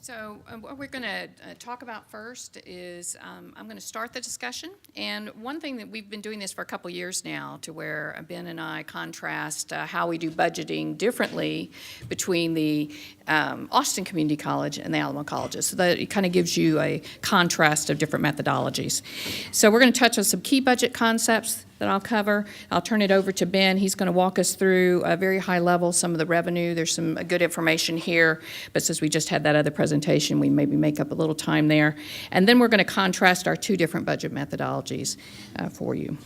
So what we're going to talk about first is I'm going to start the discussion. And one thing that we've been doing this for a couple years now, to where Ben and I contrast how we do budgeting differently between the Austin Community College and the Alamo colleges. So that it kind of gives you a contrast of different methodologies. So we're going to touch on some key budget concepts that I'll cover. I'll turn it over to Ben. He's going to walk us through a very high level some of the revenue. There's some good information here, but since we just had that other presentation, we maybe make up a little time there. And then we're going to contrast our two different budget methodologies for you.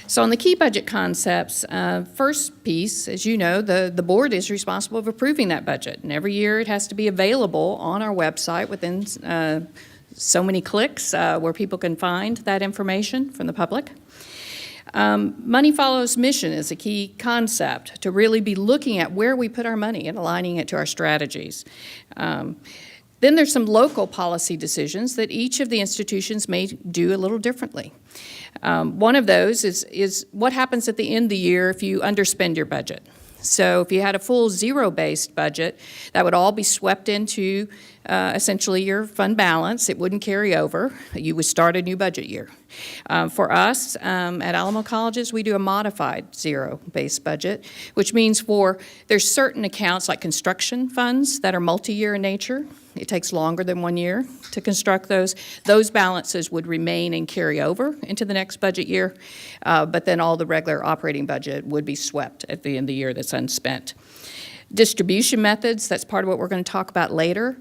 So on the key budget concepts, first piece, as you know, the board is responsible for approving that budget. And every year it has to be available on our website within so many clicks where people can find that information from the public. Money follows mission is a key concept, to really be looking at where we put our money and aligning it to our strategies. Then there's some local policy decisions that each of the institutions may do a little differently. One of those is what happens at the end of the year if you underspend your budget. So if you had a full zero-based budget, that would all be swept into essentially your fund balance. It wouldn't carry over. You would start a new budget year. For us at Alamo Colleges, we do a modified zero-based budget, which means there's certain accounts like construction funds that are multi-year in nature. It takes longer than 1 year to construct those. Those balances would remain and carry over into the next budget year, but then all the regular operating budget would be swept at the end of the year that's unspent. Distribution methods, that's part of what we're going to talk about later,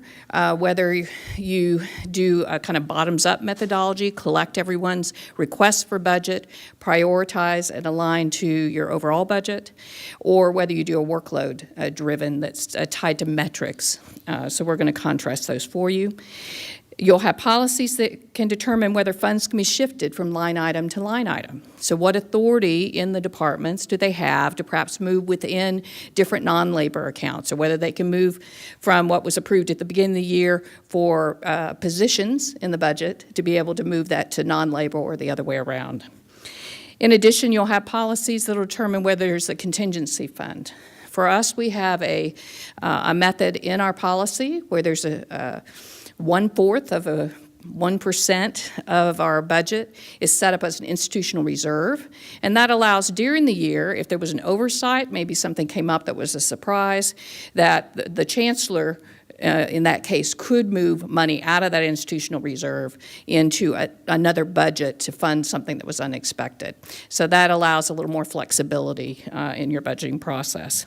whether you do a kind of bottoms-up methodology, collect everyone's requests for budget, prioritize and align to your overall budget, or whether you do a workload driven that's tied to metrics. So we're going to contrast those for you. You'll have policies that can determine whether funds can be shifted from line item to line item. So what authority in the departments do they have to perhaps move within different non-labor accounts, or whether they can move from what was approved at the beginning of the year for positions in the budget to be able to move that to non-labor or the other way around. In addition, you'll have policies that will determine whether there's a contingency fund. For us, we have a method in our policy where there's a 1/4 of 1% of our budget is set up as an institutional reserve, and that allows during the year, if there was an oversight, maybe something came up that was a surprise, that the chancellor in that case could move money out of that institutional reserve into another budget to fund something that was unexpected. So that allows a little more flexibility in your budgeting process.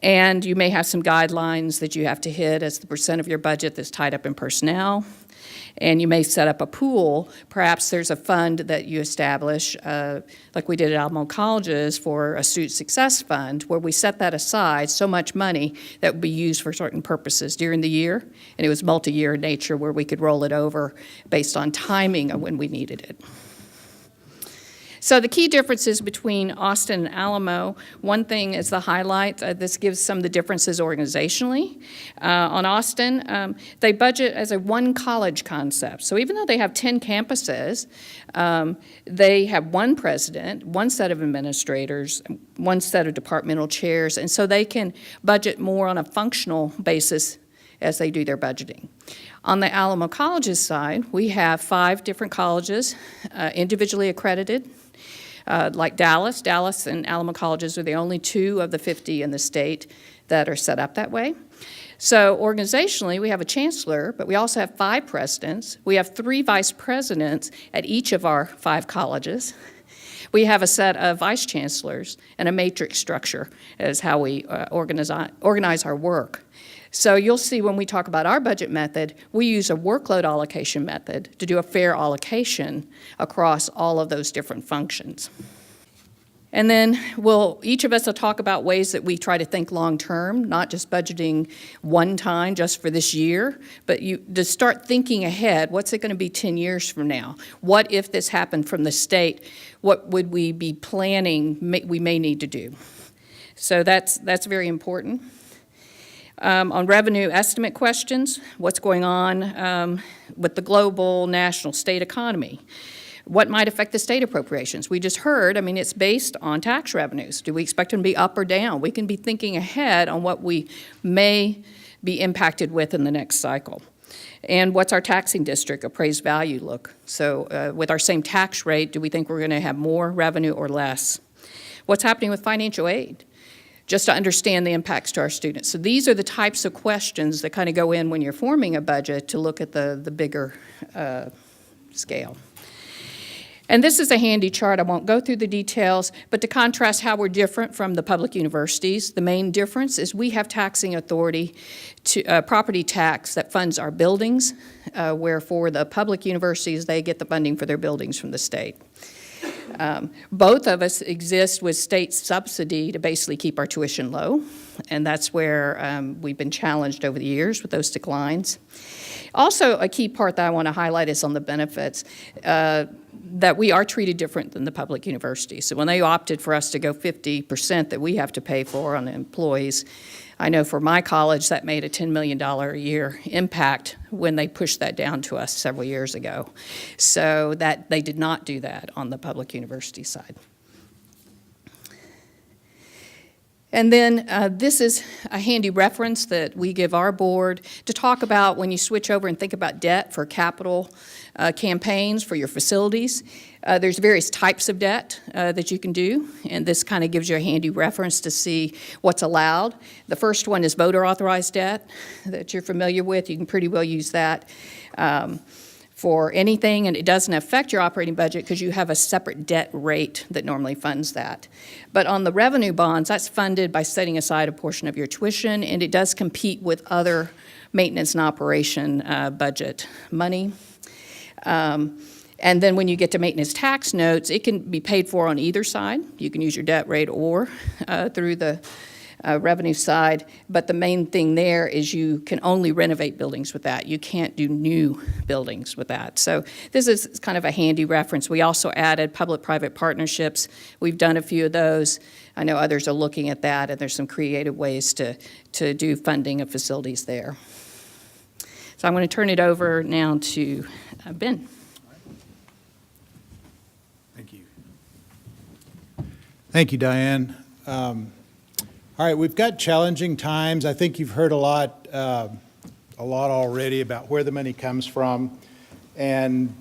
And you may have some guidelines that you have to hit as the percent of your budget that's tied up in personnel. And you may set up a pool. Perhaps there's a fund that you establish, like we did at Alamo Colleges for a student success fund, where we set that aside, so much money that would be used for certain purposes during the year. And it was multi-year in nature, where we could roll it over based on timing of when we needed it. So the key differences between Austin and Alamo, one thing is the highlight. This gives some of the differences organizationally. On Austin, they budget as a one college concept. So even though they have 10 campuses, they have one president, one set of administrators, one set of departmental chairs, and so they can budget more on a functional basis as they do their budgeting. On the Alamo Colleges side, we have 5 different colleges individually accredited. Like Dallas and Alamo Colleges are the only 2 of the 50 in the state that are set up that way. So organizationally, we have a chancellor, but we also have 5 presidents. We have 3 vice presidents at each of our 5 colleges. We have a set of vice chancellors and a matrix structure as how we organize our work. So you'll see when we talk about our budget method, we use a workload allocation method to do a fair allocation across all of those different functions. And then each of us will talk about ways that we try to think long-term, not just budgeting one time just for this year, but to start thinking ahead. What's it going to be 10 years from now? What if this happened from the state? What would we be planning we may need to do? So that's very important. On revenue estimate questions, what's going on with the global, national, state economy? What might affect the state appropriations? We just heard, it's based on tax revenues. Do we expect them to be up or down? We can be thinking ahead on what we may be impacted with in the next cycle. And what's our taxing district appraised value look? So with our same tax rate, do we think we're going to have more revenue or less? What's happening with financial aid? Just to understand the impacts to our students. So these are the types of questions that kind of go in when you're forming a budget to look at the bigger scale. And this is a handy chart. I won't go through the details, but to contrast how we're different from the public universities, the main difference is we have taxing authority to property tax that funds our buildings, where for the public universities, they get the funding for their buildings from the state. Both of us exist with state subsidy to basically keep our tuition low, and that's where we've been challenged over the years with those declines. Also, a key part that I want to highlight is on the benefits, that we are treated different than the public universities. So when they opted for us to go 50% that we have to pay for on the employees, I know for my college that made a $10 million a year impact when they pushed that down to us several years ago. So that they did not do that on the public university side. And then this is a handy reference that we give our board to talk about when you switch over and think about debt for capital campaigns for your facilities. There's various types of debt that you can do, and this kind of gives you a handy reference to see what's allowed. The first one is voter authorized debt that you're familiar with. You can pretty well use that for anything, and it doesn't affect your operating budget because you have a separate debt rate that normally funds that. But on the revenue bonds, that's funded by setting aside a portion of your tuition, and it does compete with other maintenance and operation budget money. And then when you get to maintenance tax notes, it can be paid for on either side. You can use your debt rate or through the revenue side, but the main thing there is you can only renovate buildings with that. You can't do new buildings with that. So this is kind of a handy reference. We also added public-private partnerships. We've done a few of those. I know others are looking at that, and there's some creative ways to do funding of facilities there. So I'm going to turn it over now to Ben. Thank you. Thank you, Diane. All right, we've got challenging times. I think you've heard a lot already about where the money comes from, and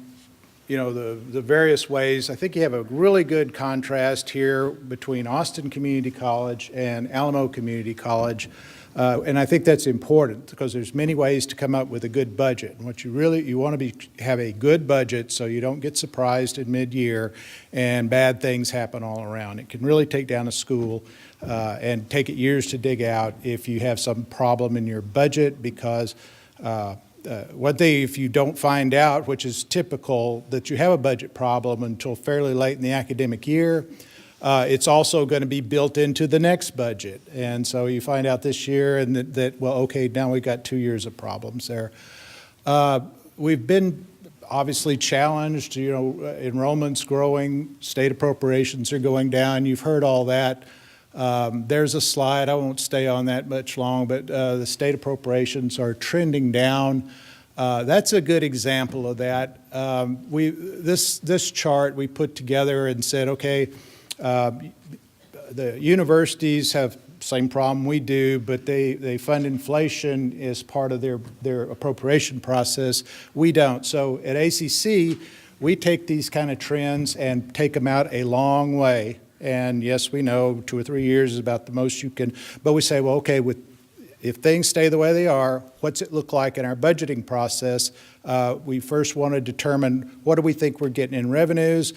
you know the various ways. I think you have a really good contrast here between Austin Community College and Alamo Community College, and I think that's important because there's many ways to come up with a good budget. And what you want to have a good budget so you don't get surprised in mid-year and bad things happen all around. It can really take down a school. And take it years to dig out if you have some problem in your budget, because one thing, if you don't find out, which is typical, that you have a budget problem until fairly late in the academic year, it's also going to be built into the next budget. And so you find out this year and that well, okay, now we've got 2 years of problems there. We've been obviously challenged, you know, enrollment's growing, state appropriations are going down, you've heard all that. There's a slide, I won't stay on that much long, but the state appropriations are trending down. That's a good example of that. This chart we put together and said, okay, the universities have the same problem we do, but they fund inflation as part of their appropriation process. We don't. So at ACC, we take these kind of trends and take them out a long way. And yes, we know 2 or 3 years is about the most you can, but we say, well, okay, if things stay the way they are, what's it look like in our budgeting process? We first want to determine what do we think we're getting in revenues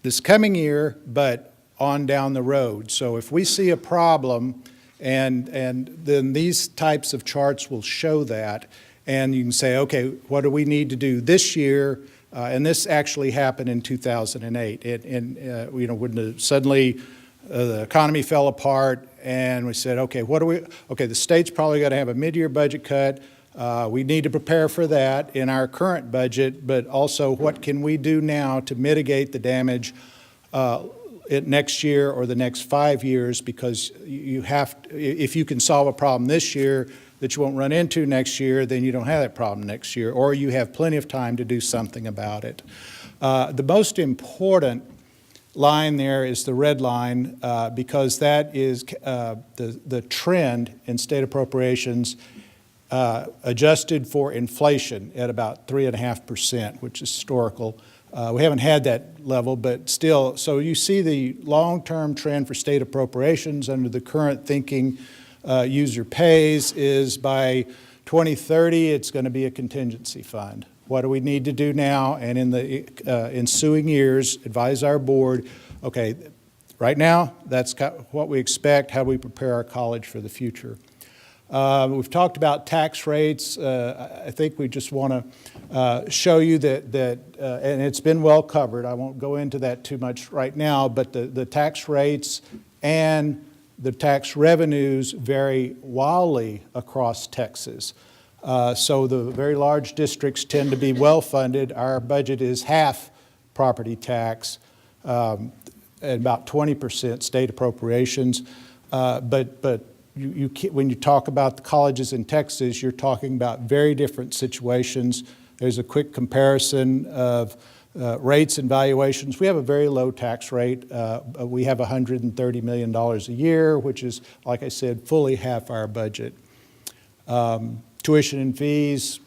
this coming year, but on down the road. So if we see a problem, and then these types of charts will show that, and you can say, okay, what do we need to do this year? And this actually happened in 2008. You know, when suddenly the economy fell apart, and we said, okay, the state's probably got to have a mid-year budget cut. We need to prepare for that in our current budget, but also what can we do now to mitigate the damage next year or the next 5 years, because you have to, if you can solve a problem this year that you won't run into next year, then you don't have that problem next year, or you have plenty of time to do something about it. The most important line there is the red line, because that is the trend in state appropriations adjusted for inflation at about 3.5%, which is historical. We haven't had that level, but still, so you see the long-term trend for state appropriations under the current thinking user pays is by 2030, it's going to be a contingency fund. What do we need to do now and in the ensuing years, advise our board, okay, right now, that's what we expect, how do we prepare our college for the future. We've talked about tax rates. I think we just want to show you that and it's been well covered. I won't go into that too much right now, but the tax rates and the tax revenues vary wildly across Texas. So the very large districts tend to be well funded. Our budget is half property tax, and about 20% state appropriations. But when you talk about the colleges in Texas, you're talking about very different situations. There's a quick comparison of rates and valuations. We have a very low tax rate. We have $130 million a year, which is, like I said, fully half our budget. Tuition and fees,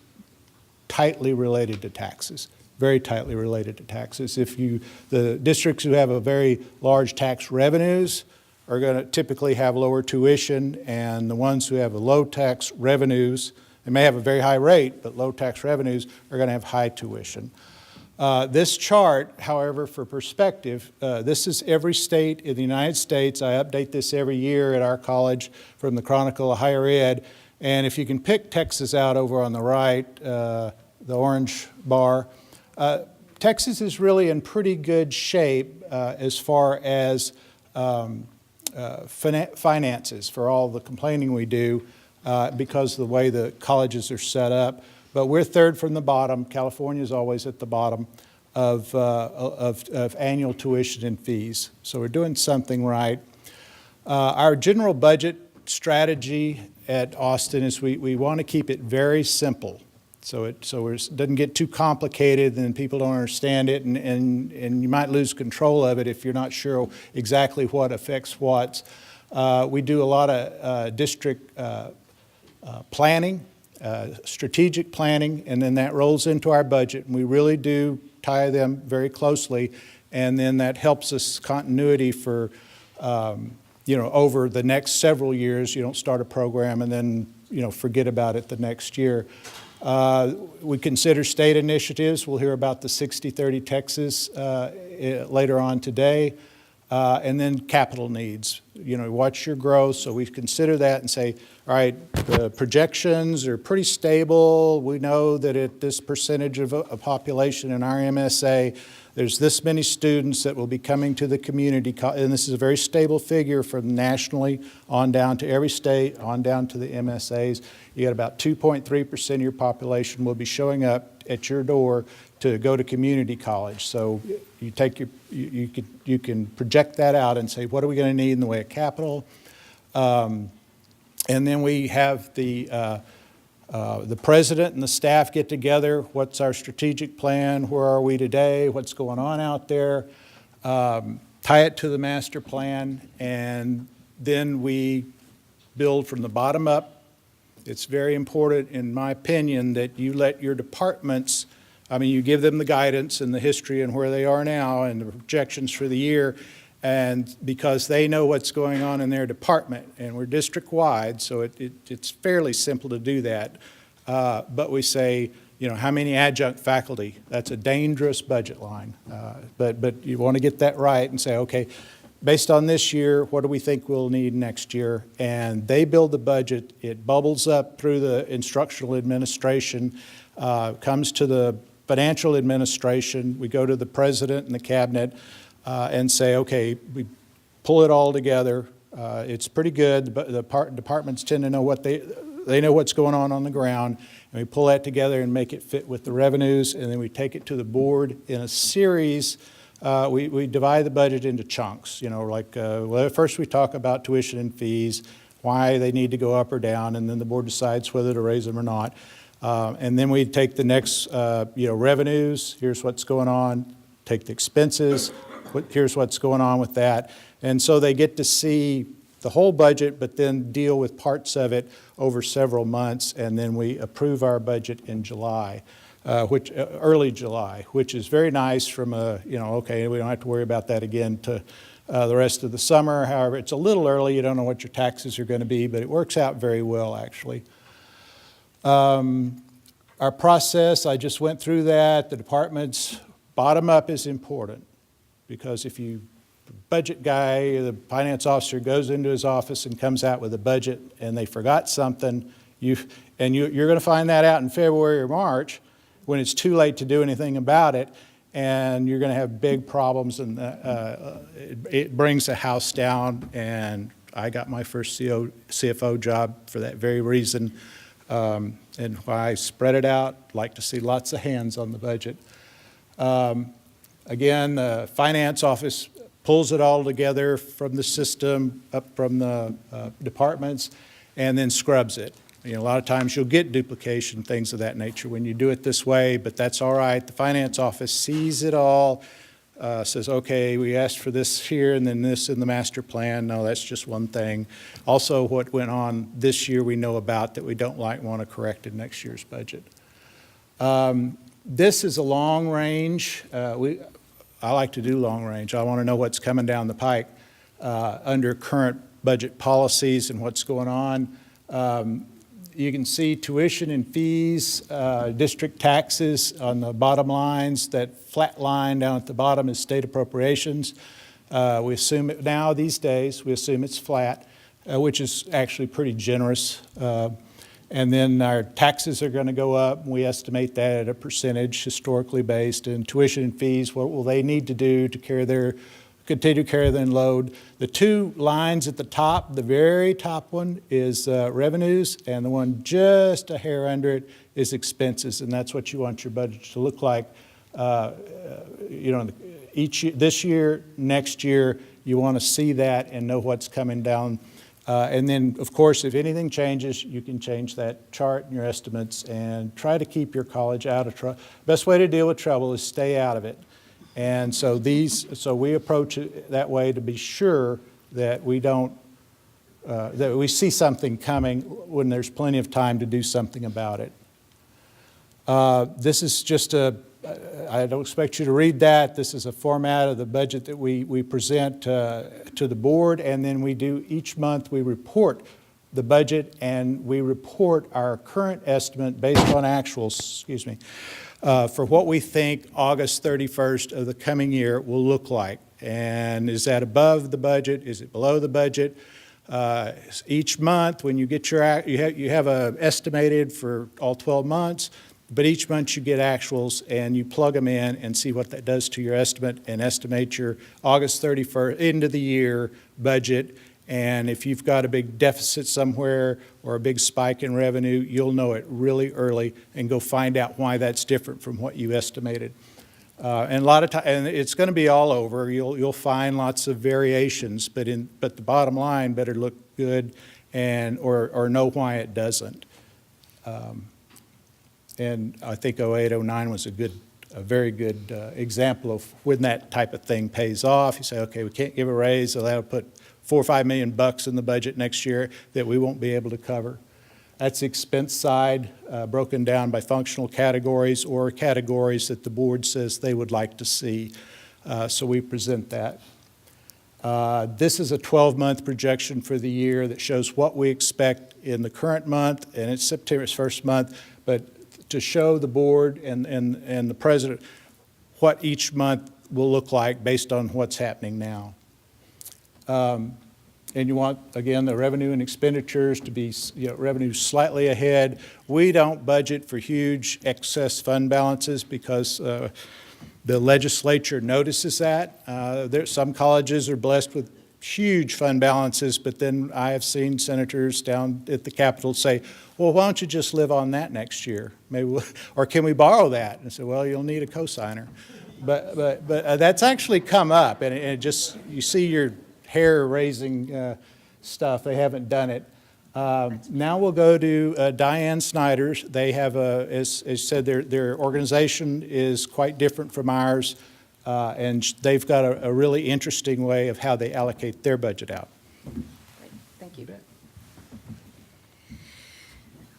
tightly related to taxes, very tightly related to taxes. The districts who have a very large tax revenues are going to typically have lower tuition, and the ones who have a low tax revenues, they may have a very high rate, but low tax revenues are going to have high tuition. This chart, however, for perspective, this is every state in the United States. I update this every year at our college from the Chronicle of Higher Ed, and if you can pick Texas out over on the right, the orange bar, Texas is really in pretty good shape as far as finances for all the complaining we do because of the way the colleges are set up. But we're third from the bottom. California is always at the bottom of annual tuition and fees. So we're doing something right. Our general budget strategy at Austin is we want to keep it very simple. So it doesn't get too complicated and people don't understand it, and you might lose control of it if you're not sure exactly what affects what. We do a lot of district planning, strategic planning, and then that rolls into our budget, and we really do tie them very closely, and then that helps us continuity for over the next several years. You don't start a program and then forget about it the next year. We consider state initiatives. We'll hear about the 60-30 Texas later on today. And then capital needs. What's your growth? So we consider that and say, all right, the projections are pretty stable. We know that at this percentage of a population in our MSA, there's this many students that will be coming to the community, and this is a very stable figure from nationally on down to every state, on down to the MSAs. You got about 2.3% of your population will be showing up at your door to go to community college. So you take you can project that out and say, what are we going to need in the way of capital? And then we have the president and the staff get together. What's our strategic plan? Where are we today? What's going on out there? Tie it to the master plan, and then we build from the bottom up. It's very important, in my opinion, that you let your departments, you give them the guidance and the history and where they are now and the projections for the year, and because they know what's going on in their department, and we're district-wide, so it's fairly simple to do that. But we say, how many adjunct faculty? That's a dangerous budget line. But you want to get that right and say, okay, based on this year, what do we think we'll need next year? And they build the budget. It bubbles up through the instructional administration, comes to the financial administration. We go to the president and the cabinet and say, okay, we pull it all together. It's pretty good. The departments tend to know they know what's going on the ground. And we pull that together and make it fit with the revenues. And then we take it to the board in a series. We divide the budget into chunks. First we talk about tuition and fees, why they need to go up or down, and then the board decides whether to raise them or not. And then we take the next, revenues. Here's what's going on. Take the expenses. Here's what's going on with that. And so they get to see, the whole budget, but then deal with parts of it over several months, and then we approve our budget in July, early July, which is very nice from okay, we don't have to worry about that again to the rest of the summer. However, it's a little early. You don't know what your taxes are going to be, but it works out very well, actually. Our process, I just went through that. The department's bottom up is important, because if the budget guy, the finance officer, goes into his office and comes out with a budget and they forgot something, you're going to find that out in February or March when it's too late to do anything about it, and you're going to have big problems, and it brings the house down. And I got my first CFO job for that very reason, and why I spread it out. Like to see lots of hands on the budget. Again, the finance office pulls it all together from the system, up from the departments, and then scrubs it. A lot of times you'll get duplication, things of that nature when you do it this way, but that's all right. The finance office sees it all, says, okay, we asked for this here and then this in the master plan. No, that's just one thing. Also, what went on this year we know about that we don't want to correct in next year's budget. This is a long range. I like to do long range. I want to know what's coming down the pike under current budget policies and what's going on. You can see tuition and fees, district taxes on the bottom lines. That flat line down at the bottom is state appropriations. We assume it now, these days, we assume it's flat, which is actually pretty generous. And then our taxes are going to go up. We estimate that at a percentage historically based. And tuition and fees, what will they need to do to continue to carry their load? The two lines at the top, the very top one is revenues, and the one just a hair under it is expenses. And that's what you want your budget to look like. Each year, this year, next year, you want to see that and know what's coming down. And then, of course, if anything changes, you can change that chart and your estimates and try to keep your college out of trouble. Best way to deal with trouble is stay out of it. And so we approach it that way to be sure that we don't, that we see something coming when there's plenty of time to do something about it. This is just I don't expect you to read that. This is a format of the budget that we present to the board, and then each month we report the budget, and we report our current estimate based on actuals, for what we think August 31st of the coming year will look like. And is that above the budget? Is it below the budget? Each month when you get you have a estimated for all 12 months, but each month you get actuals and you plug them in and see what that does to your estimate and estimate your August 31st end of the year budget. And if you've got a big deficit somewhere or a big spike in revenue, you'll know it really early and go find out why that's different from what you estimated. And a lot of time, and it's going to be all over. You'll find lots of variations, but the bottom line better look good or know why it doesn't. And I think 08, 09 was a very good example of when that type of thing pays off. You say, okay, we can't give a raise, so that'll put $4 or $5 million in the budget next year that we won't be able to cover. That's the expense side, broken down by functional categories or categories that the board says they would like to see. So we present that. This is a 12-month projection for the year that shows what we expect in the current month, and it's September's first month, but to show the board and the president what each month will look like based on what's happening now. And you want, again, the revenue and expenditures to be, revenue slightly ahead. We don't budget for huge excess fund balances because the legislature notices that. Some colleges are blessed with huge fund balances, but then I have seen senators down at the Capitol say, well, why don't you just live on that next year? Or can we borrow that? And I said, well, you'll need a cosigner. But that's actually come up, and it just, you see your hair-raising stuff. They haven't done it. Now we'll go to Diane Snyder's. They have, as said, their organization is quite different from ours, and they've got a really interesting way of how they allocate their budget out. you.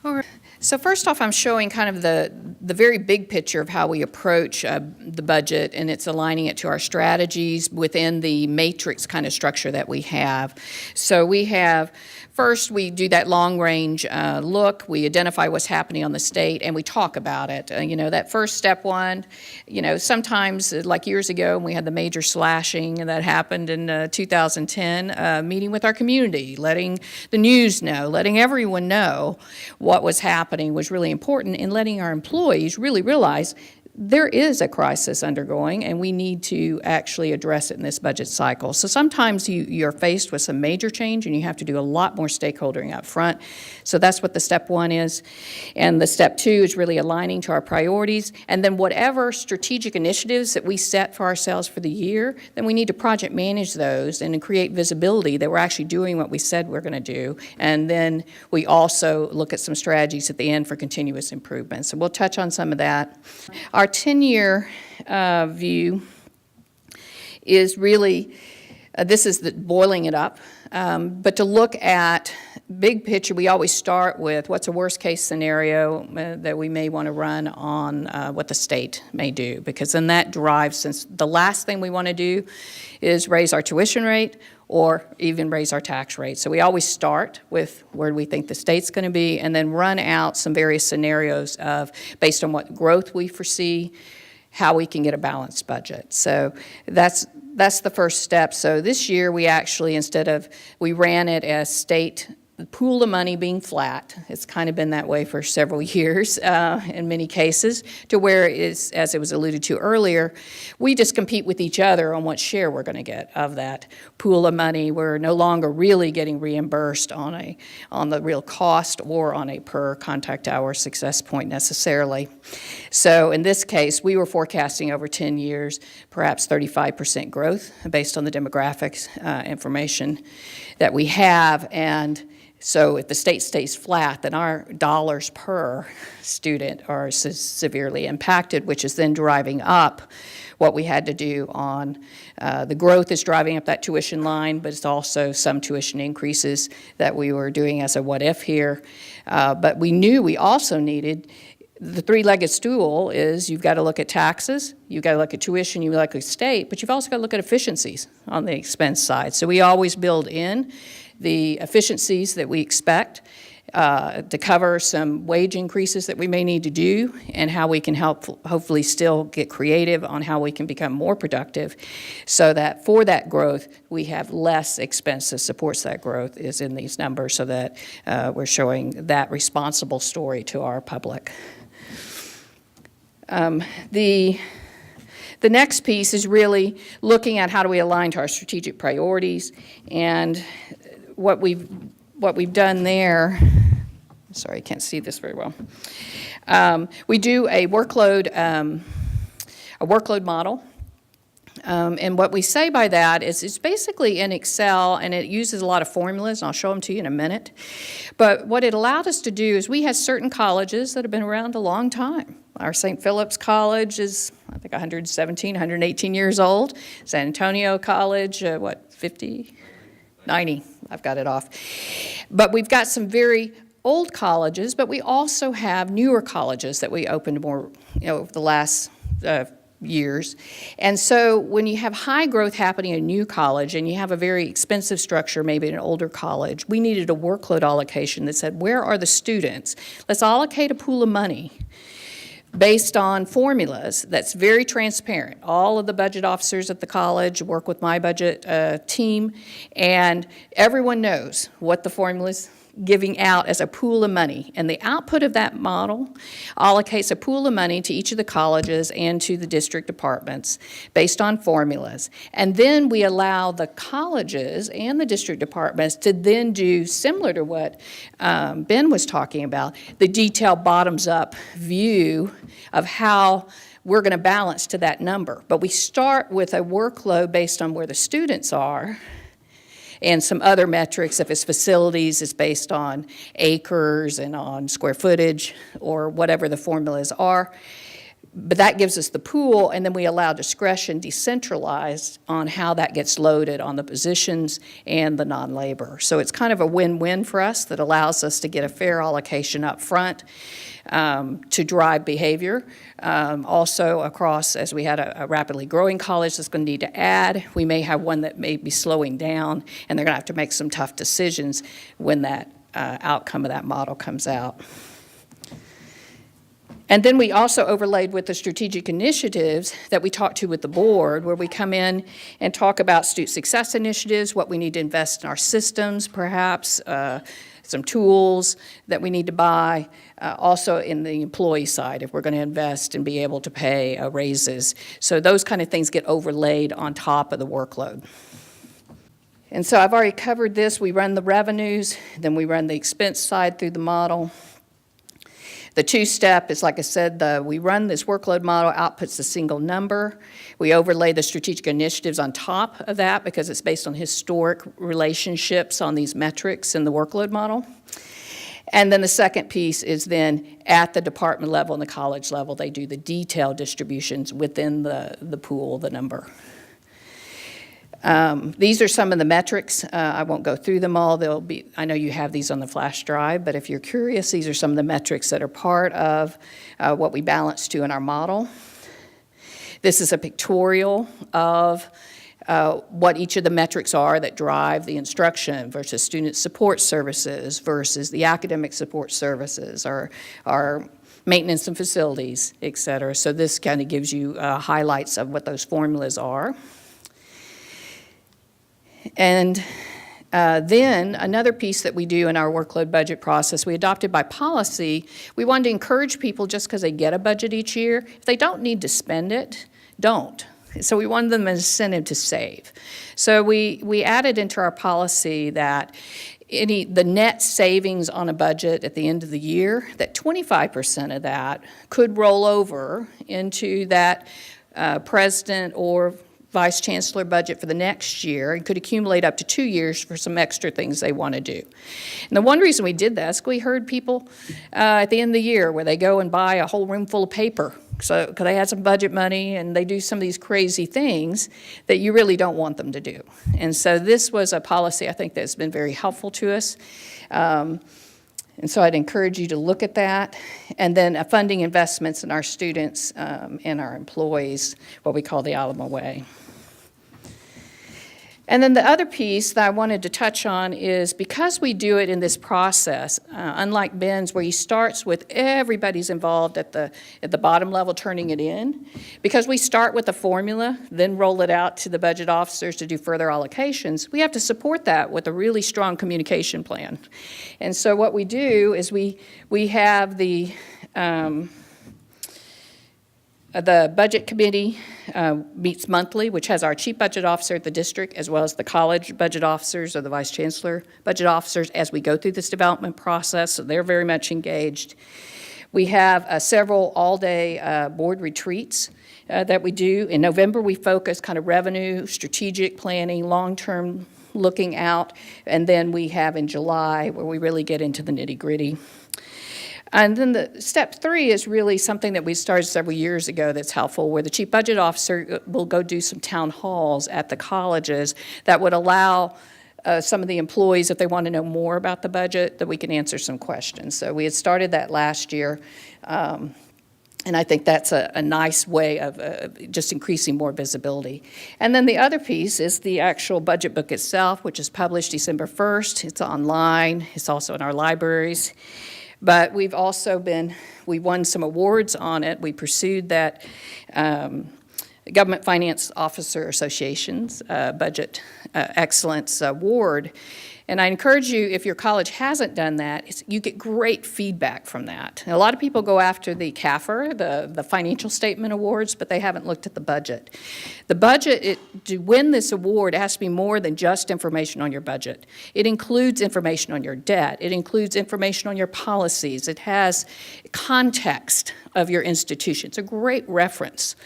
All right. So first off, I'm showing kind of the very big picture of how we approach the budget, and it's aligning it to our strategies within the matrix kind of structure that we have. So we have, first we do that long-range look, we identify what's happening on the state, and we talk about it. You know, that first step one, you know, sometimes, like years ago, when we had the major slashing that happened in 2010, meeting with our community, letting the news know, letting everyone know what was happening was really important, and letting our employees really realize there is a crisis undergoing, and we need to actually address it in this budget cycle. So sometimes you're faced with some major change, and you have to do a lot more stakeholdering up front. So that's what the step one is. And the step two is really aligning to our priorities. And then whatever strategic initiatives that we set for ourselves for the year, then we need to project manage those and create visibility that we're actually doing what we said we're going to do. And then we also look at some strategies at the end for continuous improvement. So we'll touch on some of that. Our 10-year view is really, this is boiling it up, but to look at big picture, we always start with what's a worst-case scenario that we may want to run on what the state may do, because then that drives, since the last thing we want to do is raise our tuition rate or even raise our tax rate. So we always start with where we think the state's going to be, and then run out some various scenarios of, based on what growth we foresee, how we can get a balanced budget. So that's the first step. So this year we actually, we ran it as state, the pool of money being flat. It's kind of been that way for several years in many cases, to where it is, as it was alluded to earlier, we just compete with each other on what share we're going to get of that pool of money. We're no longer really getting reimbursed on the real cost or on a per contact hour success point necessarily. So in this case, we were forecasting over 10 years, perhaps 35% growth based on the demographics information that we have. And so if the state stays flat, then our dollars per student are severely impacted, which is then driving up what we had to do on the growth is driving up that tuition line, but it's also some tuition increases that we were doing as a what if here. But we knew we also needed the three-legged stool is you've got to look at taxes, you've got to look at tuition, you've got to look at state, but you've also got to look at efficiencies on the expense side. So we always build in the efficiencies that we expect to cover some wage increases that we may need to do, and how we can help hopefully still get creative on how we can become more productive, so that for that growth we have less expense that supports that growth is in these numbers, so that we're showing that responsible story to our public. The next piece is really looking at how do we align to our strategic priorities, and what we've done there. Sorry, I can't see this very well. We do a workload model. And what we say by that is it's basically in Excel, and it uses a lot of formulas, and I'll show them to you in a minute. But what it allowed us to do is we had certain colleges that have been around a long time. Our St. Philip's College is, I think, 117, 118 years old. San Antonio College, 50? 90, I've got it off. But we've got some very old colleges, but we also have newer colleges that we opened more, over the last years. And so when you have high growth happening in a new college, and you have a very expensive structure, maybe in an older college, we needed a workload allocation that said, where are the students? Let's allocate a pool of money based on formulas that's very transparent. All of the budget officers at the college work with my budget team, and everyone knows what the formula's giving out as a pool of money. And the output of that model allocates a pool of money to each of the colleges and to the district departments based on formulas. And then we allow the colleges and the district departments to then do similar to what Ben was talking about, the detailed bottoms-up view of how we're going to balance to that number. But we start with a workload based on where the students are, and some other metrics. If it's facilities, it's based on acres and on square footage or whatever the formulas are. But that gives us the pool, and then we allow discretion decentralized on how that gets loaded on the positions and the non-labor. So it's kind of a win-win for us that allows us to get a fair allocation up front to drive behavior. Also across, as we had a rapidly growing college that's going to need to add, we may have one that may be slowing down, and they're going to have to make some tough decisions when that outcome of that model comes out. And then we also overlaid with the strategic initiatives that we talked to with the board, where we come in and talk about student success initiatives, what we need to invest in our systems, perhaps, some tools that we need to buy, also in the employee side, if we're going to invest and be able to pay raises. So those kind of things get overlaid on top of the workload. And so I've already covered this. We run the revenues, then we run the expense side through the model. The two-step is, like I said, we run this workload model, outputs a single number. We overlay the strategic initiatives on top of that because it's based on historic relationships on these metrics in the workload model. And then the second piece is then at the department level and the college level, they do the detailed distributions within the pool, the number. These are some of the metrics. I won't go through them all. I know you have these on the flash drive, but if you're curious, these are some of the metrics that are part of what we balance to in our model. This is a pictorial of what each of the metrics are that drive the instruction versus student support services versus the academic support services or our maintenance and facilities, et cetera. So this kind of gives you highlights of what those formulas are. And then another piece that we do in our workload budget process, we adopted by policy, we wanted to encourage people just because they get a budget each year, if they don't need to spend it, don't. So we wanted them an incentive to save. So we added into our policy that the net savings on a budget at the end of the year, that 25% of that could roll over into that president or vice chancellor budget for the next year and could accumulate up to 2 years for some extra things they want to do. And the one reason we did that is we heard people at the end of the year where they go and buy a whole room full of paper because they had some budget money and they do some of these crazy things that you really don't want them to do. And so this was a policy I think that's been very helpful to us. And so I'd encourage you to look at that. And then funding investments in our students and our employees, what we call the Alamo Way. And then the other piece that I wanted to touch on is because we do it in this process, unlike Ben's where he starts with everybody's involved at the bottom level turning it in, because we start with a formula, then roll it out to the budget officers to do further allocations, we have to support that with a really strong communication plan. And so what we do is we have the budget committee meets monthly, which has our chief budget officer at the district, as well as the college budget officers or the vice chancellor budget officers as we go through this development process, so they're very much engaged. We have several all-day board retreats that we do. In November, we focus kind of revenue, strategic planning, long-term looking out, and then we have in July where we really get into the nitty-gritty. And then the step 3 is really something that we started several years ago that's helpful, where the chief budget officer will go do some town halls at the colleges that would allow some of the employees, if they want to know more about the budget, that we can answer some questions. So we had started that last year, and I think that's a nice way of just increasing more visibility. And then the other piece is the actual budget book itself, which is published December 1st. It's online. It's also in our libraries. But we've also we won some awards on it. We pursued that Government Finance Officer Association's Budget Excellence Award. And I encourage you, if your college hasn't done that, you get great feedback from that. And a lot of people go after the CAFR, the Financial Statement Awards, but they haven't looked at the budget. The budget, to win this award, it has to be more than just information on your budget. It includes information on your debt. It includes information on your policies. It has context of your institution. It's a great reference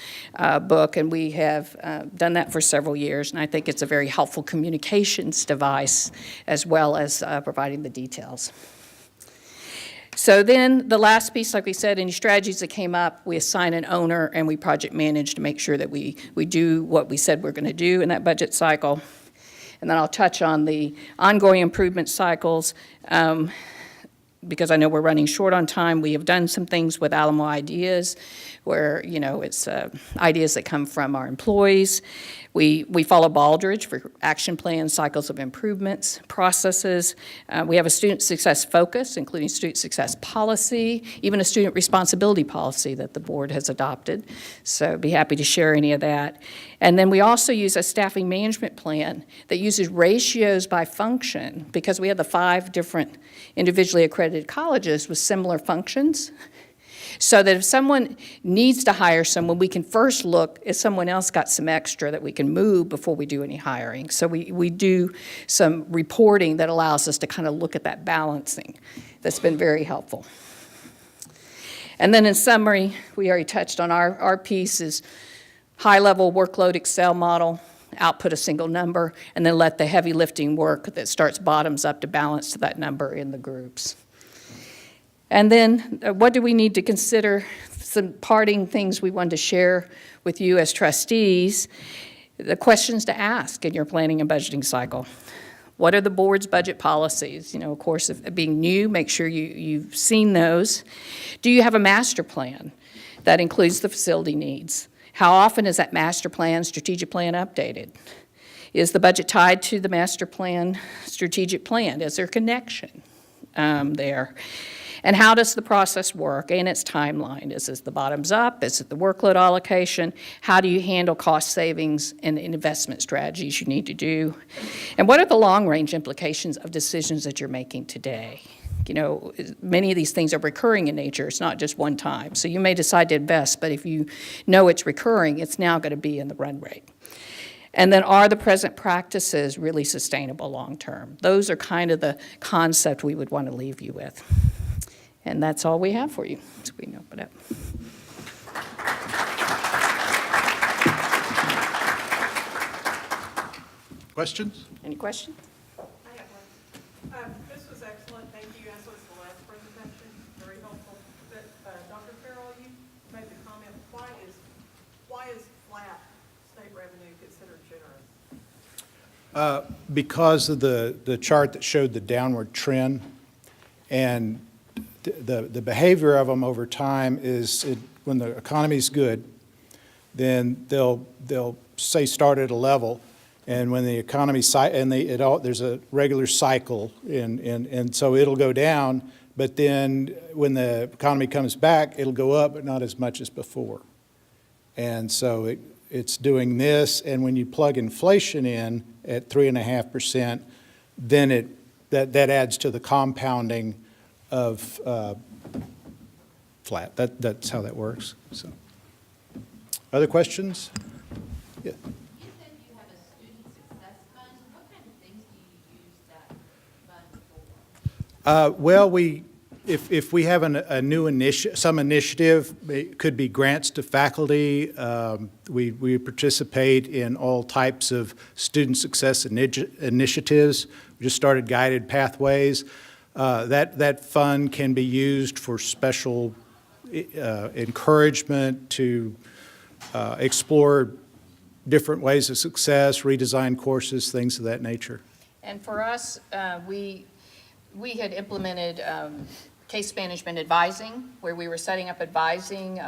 book, and we have done that for several years, and I think it's a very helpful communications device as well as providing the details. So then the last piece, like we said, any strategies that came up, we assign an owner and we project manage to make sure that we do what we said we're going to do in that budget cycle. And then I'll touch on the ongoing improvement cycles. Because I know we're running short on time, we have done some things with Alamo Ideas where, it's ideas that come from our employees. We follow Baldrige for action plans, cycles of improvements, processes. We have a student success focus, including student success policy, even a student responsibility policy that the board has adopted. So be happy to share any of that. And then we also use a staffing management plan that uses ratios by function because we have the 5 different individually accredited colleges with similar functions. So that if someone needs to hire someone, we can first look if someone else got some extra that we can move before we do any hiring. So we do some reporting that allows us to kind of look at that balancing. That's been very helpful. And then in summary, we already touched on our piece is high-level workload Excel model, output a single number, and then let the heavy lifting work that starts bottoms up to balance to that number in the groups. And then what do we need to consider? Some parting things we wanted to share with you as trustees, the questions to ask in your planning and budgeting cycle. What are the board's budget policies? Of course, if being new, make sure you've seen those. Do you have a master plan that includes the facility needs? How often is that master plan, strategic plan updated? Is the budget tied to the master plan, strategic plan? Is there a connection there? And how does the process work and its timeline? Is it the bottoms up? Is it the workload allocation? How do you handle cost savings and investment strategies you need to do? And what are the long-range implications of decisions that you're making today? Many of these things are recurring in nature. It's not just one time. So you may decide to invest, but if you know it's recurring, it's now going to be in the run rate. And then are the present practices really sustainable long-term? Those are kind of the concept we would want to leave you with. And that's all we have for you, so we can open up. Questions? Any questions? I have one. This was excellent, thank you, as was the last presentation, very helpful. But Dr. Carroll, you made the comment, why is flat state revenue considered generous? Because of the chart that showed the downward trend, and the behavior of them over time is when the economy's good, then they'll say start at a level, and when the economy there's a regular cycle, and so it'll go down, but then when the economy comes back, it'll go up, but not as much as before. And so it's doing this, and when you plug inflation in at 3.5%, then that adds to the compounding of flat. That's how that works. So, other questions? Yeah. You said you have a student success fund. What kind of things do you use that fund for? Well, if we have some initiative, it could be grants to faculty. We participate in all types of student success initiatives. We just started guided pathways. That fund can be used for special encouragement to explore different ways of success, redesign courses, things of that nature. And for us, we had implemented case management advising, where we were setting up advising,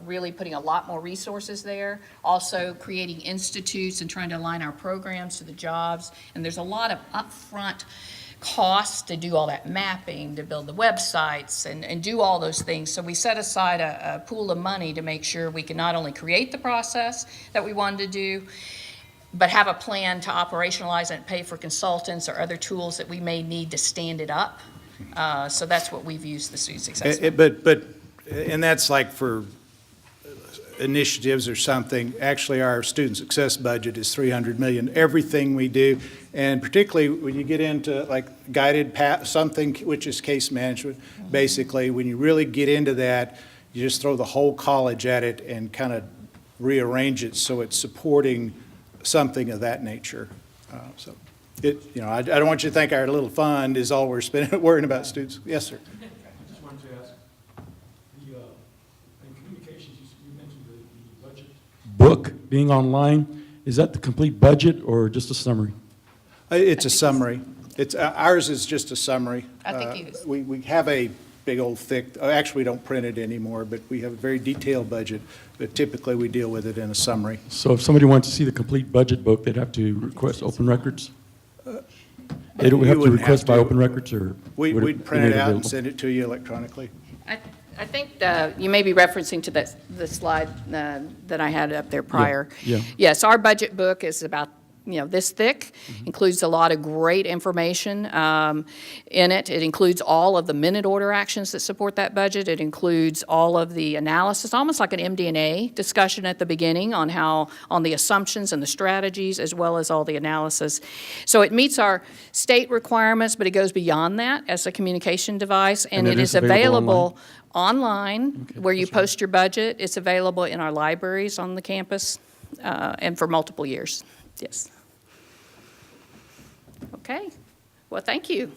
really putting a lot more resources there, also creating institutes and trying to align our programs to the jobs. And there's a lot of upfront costs to do all that mapping, to build the websites and do all those things. So we set aside a pool of money to make sure we can not only create the process that we wanted to do, but have a plan to operationalize it and pay for consultants or other tools that we may need to stand it up. So that's what we've used the Student Success Fund. And that's like for initiatives or something. Actually, our student success budget is $300 million. Everything we do, and particularly when you get into like guided path, something which is case management, basically, when you really get into that, you just throw the whole college at it and kind of rearrange it so it's supporting something of that nature. I don't want you to think our little fund is all we're spending, worrying about students. Yes, sir. Just wanted to being online, is that the complete budget or just a summary? It's a summary. Ours is just a summary. I think you- We have a big old thick, actually, we don't print it anymore, but we have a very detailed budget, but typically we deal with it in a summary. So if somebody wants to see the complete budget book, they'd have to request open records? They don't You have to wouldn't have request by to. open records, or? would We'd be print it made out and available? send it to you electronically. I think you may be referencing to the slide that I had up there prior. yeah. Yes, our budget book is about, this thick, includes a lot of great information in it. It includes all of the minute order actions that support that budget. It includes all of the analysis, almost like an MD&A discussion at the beginning on the assumptions and the strategies, as well as all the analysis. So it meets our state requirements, but it goes beyond that as a communication device, and it it is is available available online, Okay, where you that's right. post your budget. It's available in our libraries on the campus, and for multiple years. Yes. Okay. Well, thank you.